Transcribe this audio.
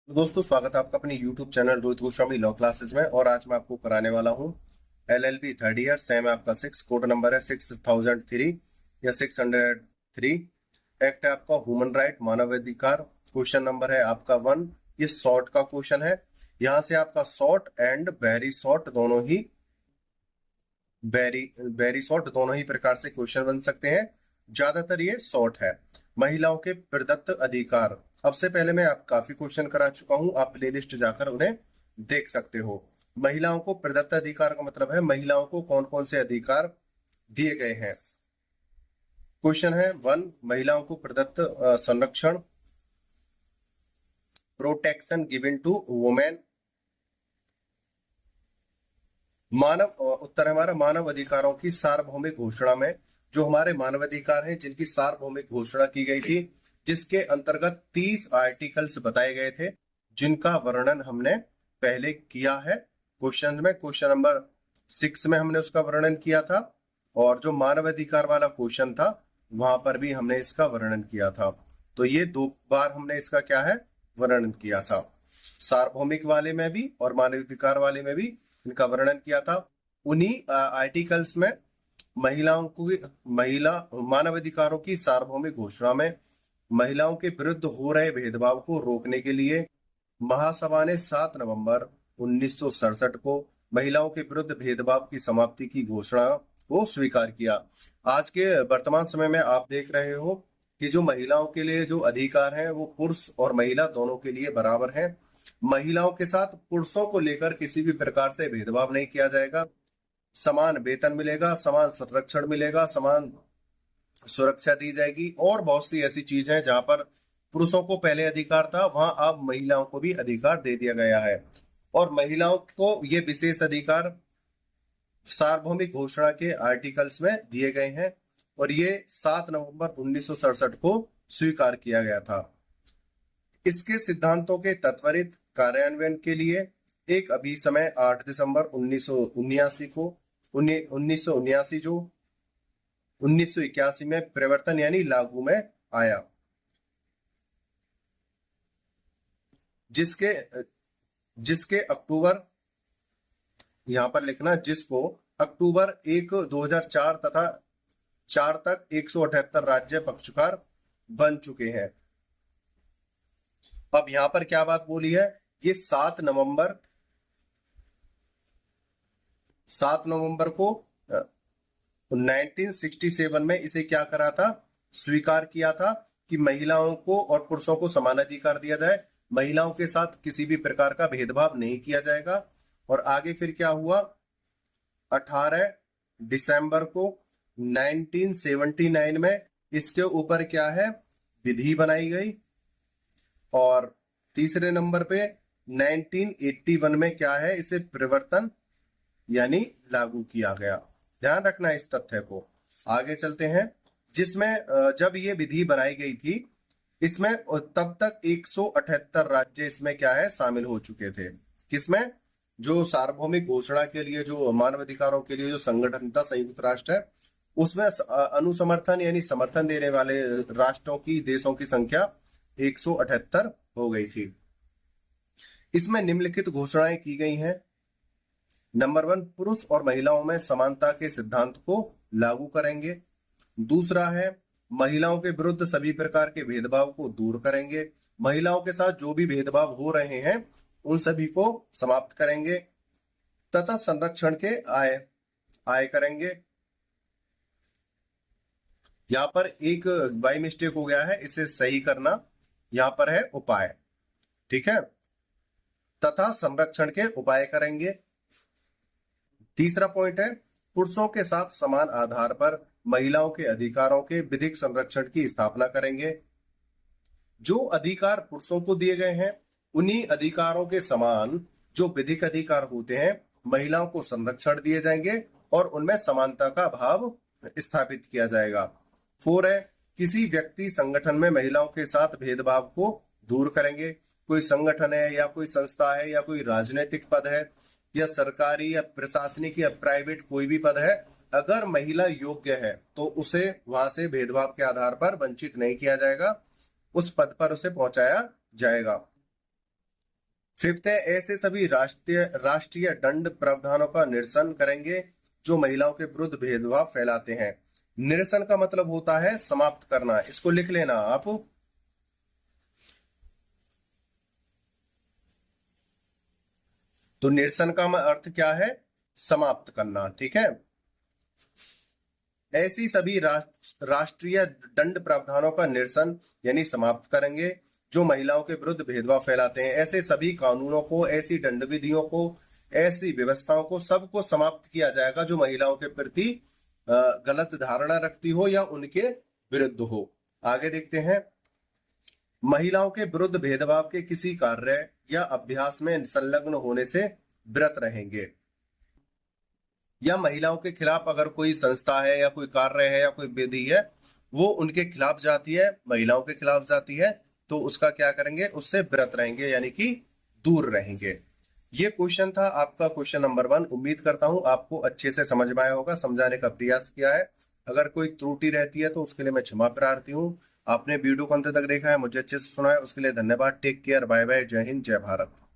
तो दोस्तों, स्वागत है आपका अपने YouTube channel Rohit Goswami law classes में। और आज मैं आपको कराने वाला हूँ LLB थर्ड ईयर, सेम है आपका 6, कोड नंबर है 6003 या 603। एक्ट है आपका ह्यूमन राइट, मानवाधिकार। क्वेश्चन नंबर है आपका 1। ये शॉर्ट का क्वेश्चन है। यहाँ से आपका शॉर्ट एंड वेरी शॉर्ट दोनों ही वेरी वेरी शॉर्ट दोनों ही प्रकार से क्वेश्चन बन सकते हैं। ज्यादातर ये शॉर्ट है। महिलाओं के प्रदत्त अधिकार। अब से पहले मैं आप काफी क्वेश्चन करा चुका हूं, आप प्लेलिस्ट जाकर उन्हें देख सकते हो। महिलाओं को प्रदत्त अधिकार का मतलब है महिलाओं को कौन कौन से अधिकार दिए गए हैं। क्वेश्चन है 1, महिलाओं को प्रदत्त संरक्षण, प्रोटेक्शन गिवन टू वुमेन। उत्तर है हमारा मानव अधिकारों की सार्वभौमिक घोषणा में जो हमारे मानवाधिकार हैं जिनकी सार्वभौमिक घोषणा की गई थी, जिसके अंतर्गत 30 आर्टिकल्स बताए गए थे जिनका वर्णन हमने पहले किया है क्वेश्चन में। क्वेश्चन नंबर 6 में हमने उसका वर्णन किया था, और जो मानवाधिकार वाला क्वेश्चन था वहां पर भी हमने इसका वर्णन किया था। तो ये 2 बार हमने इसका क्या है वर्णन किया था, सार्वभौमिक वाले में भी और मानवाधिकार वाले में भी इनका वर्णन किया था। उन्हीं आर्टिकल्स में महिला मानवाधिकारों की सार्वभौमिक घोषणा में महिलाओं के विरुद्ध हो रहे भेदभाव को रोकने के लिए महासभा ने 7 नवंबर 1967 को महिलाओं के विरुद्ध भेदभाव की समाप्ति की घोषणा को स्वीकार किया। आज के वर्तमान समय में आप देख रहे हो कि जो महिलाओं के लिए जो अधिकार हैं वो पुरुष और महिला दोनों के लिए बराबर हैं। महिलाओं के साथ पुरुषों को लेकर किसी भी प्रकार से भेदभाव नहीं किया जाएगा। समान वेतन मिलेगा, समान संरक्षण मिलेगा, समान सुरक्षा दी जाएगी, और बहुत सी ऐसी चीज है जहां पर पुरुषों को पहले अधिकार था वहां अब महिलाओं को भी अधिकार दे दिया गया है। और महिलाओं को ये विशेष अधिकार सार्वभौमिक घोषणा के आर्टिकल्स में दिए गए हैं, और ये 7 नवंबर 1967 को स्वीकार किया गया था। इसके सिद्धांतों के त्वरित कार्यान्वयन के लिए एक अभिसमय 8 दिसंबर 1979 को 1979 जो 1981 में परिवर्तन यानी लागू में आया, जिसके जिसके अक्टूबर, यहां पर लिखना, जिसको अक्टूबर 1 2004 तथा 4 तक 178 राज्य पक्षकार बन चुके हैं। अब यहां पर क्या बात बोली है, ये 7 नवंबर को 1967 में इसे क्या करा था, स्वीकार किया था कि महिलाओं को और पुरुषों को समान अधिकार दिया जाए, महिलाओं के साथ किसी भी प्रकार का भेदभाव नहीं किया जाएगा। और आगे फिर क्या हुआ, 18 दिसंबर को 1979 में इसके ऊपर क्या है विधि बनाई गई, और तीसरे नंबर पे 1981 में क्या है इसे परिवर्तन यानी लागू किया गया। ध्यान रखना इस तथ्य को। आगे चलते हैं, जिसमें जब ये विधि बनाई गई थी इसमें तब तक 178 राज्य इसमें क्या है शामिल हो चुके थे। किसमें, जो सार्वभौमिक घोषणा के लिए जो मानवाधिकारों के लिए जो संगठन था संयुक्त राष्ट्र है, उसमें अनुसमर्थन यानी समर्थन देने वाले राष्ट्रों की देशों की संख्या 178 हो गई थी। इसमें निम्नलिखित घोषणाएं की गई हैं। नंबर 1, पुरुष और महिलाओं में समानता के सिद्धांत को लागू करेंगे। दूसरा है, महिलाओं के विरुद्ध सभी प्रकार के भेदभाव को दूर करेंगे। महिलाओं के साथ जो भी भेदभाव हो रहे हैं उन सभी को समाप्त करेंगे तथा संरक्षण के आय करेंगे। यहां पर एक बाई मिस्टेक हो गया है, इसे सही करना। यहां पर है उपाय, ठीक है, तथा संरक्षण के उपाय करेंगे। तीसरा पॉइंट है, पुरुषों के साथ समान आधार पर महिलाओं के अधिकारों के विधिक संरक्षण की स्थापना करेंगे। जो अधिकार पुरुषों को दिए गए हैं उन्हीं अधिकारों के समान जो विधिक अधिकार होते हैं महिलाओं को संरक्षण दिए जाएंगे और उनमें समानता का भाव स्थापित किया जाएगा। 4 है, किसी व्यक्ति संगठन में महिलाओं के साथ भेदभाव को दूर करेंगे। कोई संगठन है या कोई संस्था है या कोई राजनीतिक पद है या सरकारी या प्रशासनिक या प्राइवेट कोई भी पद है, अगर महिला योग्य है तो उसे वहां से भेदभाव के आधार पर वंचित नहीं किया जाएगा, उस पद पर उसे पहुंचाया जाएगा। फिफ्थ है, ऐसे सभी राष्ट्रीय राष्ट्रीय दंड प्रावधानों का निरसन करेंगे जो महिलाओं के विरुद्ध भेदभाव फैलाते हैं। निरसन का मतलब होता है समाप्त करना, इसको लिख लेना आप। तो निरसन का अर्थ क्या है? समाप्त करना, ठीक है। ऐसी सभी राष्ट्रीय दंड प्रावधानों का निरसन यानी समाप्त करेंगे जो महिलाओं के विरुद्ध भेदभाव फैलाते हैं। ऐसे सभी कानूनों को, ऐसी दंड विधियों को, ऐसी व्यवस्थाओं को, सबको समाप्त किया जाएगा जो महिलाओं के प्रति गलत धारणा रखती हो या उनके विरुद्ध हो। आगे देखते हैं, महिलाओं के विरुद्ध भेदभाव के किसी कार्य या अभ्यास में संलग्न होने से विरत रहेंगे। या महिलाओं के खिलाफ अगर कोई संस्था है या कोई कार्य है या कोई विधि है, वो उनके खिलाफ जाती है, महिलाओं के खिलाफ जाती है, तो उसका क्या करेंगे? उससे विरत रहेंगे, यानी कि दूर रहेंगे। ये क्वेश्चन था आपका क्वेश्चन नंबर 1। उम्मीद करता हूं आपको अच्छे से समझ में आया होगा, समझाने का प्रयास किया है। अगर कोई त्रुटि रहती है तो उसके लिए मैं क्षमा प्रार्थी हूँ। आपने वीडियो को अंत तक देखा है, मुझे अच्छे से सुना है, उसके लिए धन्यवाद। टेक केयर, बाय बाय, जय हिंद, जय भारत।